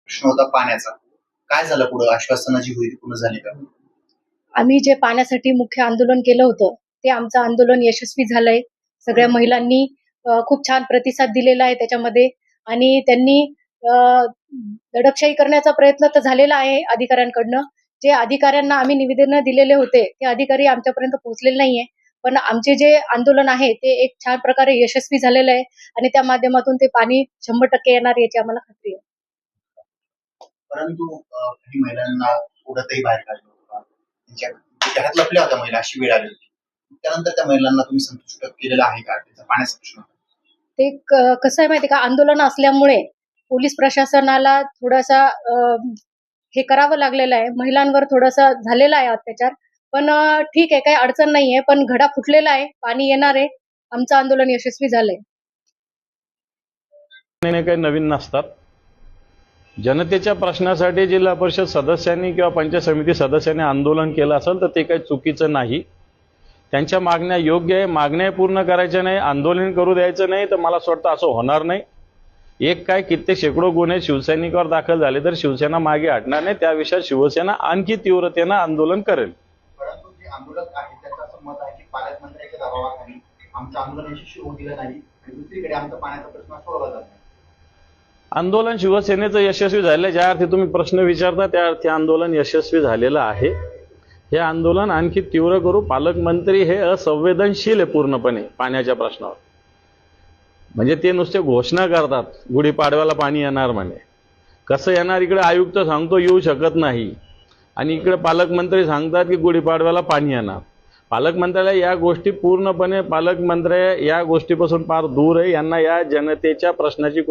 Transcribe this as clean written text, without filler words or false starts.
प्रश्न होता पाण्याचा. काय झालं पुढे? आश्वासनं जी होती ती पूर्ण झाली का? आम्ही जे पाण्यासाठी मुख्य आंदोलन केलं होतं ते आमचं आंदोलन यशस्वी झालंय. सगळ्या महिलांनी खूप छान प्रतिसाद दिलेला आहे त्याच्यामध्ये आणि त्यांनी अ, दडपशाही करण्याचा प्रयत्न तर झालेला आहे अधिकाऱ्यांकडनं. जे अधिकाऱ्यांना आम्ही निवेदनं दिलेले होते ते अधिकारी आमच्यापर्यंत पोहोचलेले नाहीये. पण आमचे जे आंदोलन आहे ते एक छान प्रकारे यशस्वी झालेलं आहे आणि त्या माध्यमातून ते पाणी 100% येणार याची आम्हाला खात्री आहे. परंतु काही महिलांना उडतही बाहेर काढलं होतं. त्यांच्या घरात लपल्या होत्या महिला, अशी वेळ आली होती. त्यानंतर त्या महिलांना तुम्ही संतुष्ट केलेलं आहे का? त्याचा पाण्याचा प्रश्न होता. ते कसं आहे माहिती आहे का, आंदोलन असल्यामुळे पोलीस प्रशासनाला थोडासा हे करावं लागलेलं आहे. महिलांवर थोडासा झालेला आहे अत्याचार. पण ठीक आहे, काही अडचण नाहीये. पण घडा फुटलेला आहे, पाणी येणार आहे. आमचं आंदोलन यशस्वी झालंय. काही नवीन नसतात. जनतेच्या प्रश्नासाठी जिल्हा परिषद सदस्यांनी किंवा पंचायत समिती सदस्यांनी आंदोलन केलं असेल तर ते काही चुकीचं नाही. त्यांच्या मागण्या योग्य आहे. मागण्या पूर्ण करायच्या नाही, आंदोलन करू द्यायचं नाही, तर मला असं वाटतं असं होणार नाही. एक काय कित्येक शेकडो गुन्हे शिवसैनिकावर दाखल झाले तर शिवसेना मागे हटणार नाही. त्या विषयात शिवसेना आणखी तीव्रतेनं आंदोलन करेल. परंतु जे आंदोलक आहेत त्याचं असं मत आहे की पालकमंत्र्यांच्या दबावाखाली आमचं आंदोलन यशस्वी होऊ दिलं नाही आणि दुसरीकडे आमचा पाण्याचा प्रश्न सोडवला जात नाही. आंदोलन शिवसेनेचं यशस्वी झालं. ज्या अर्थी तुम्ही प्रश्न विचारता त्या अर्थी आंदोलन यशस्वी झालेलं आहे. हे आंदोलन आणखी तीव्र करू. पालकमंत्री हे असंवेदनशील आहे पूर्णपणे पाण्याच्या प्रश्नावर. म्हणजे ते नुसते घोषणा करतात गुढीपाडव्याला पाणी येणार म्हणे. कसं येणार? इकडे आयुक्त सांगतो येऊ शकत नाही आणि इकडे पालकमंत्री सांगतात की गुढीपाडव्याला पाणी येणार. पालकमंत्र्याला या गोष्टी पूर्णपणे पालकमंत्री या गोष्टीपासून फार दूर आहे. यांना या जनतेच्या प्रश्नाची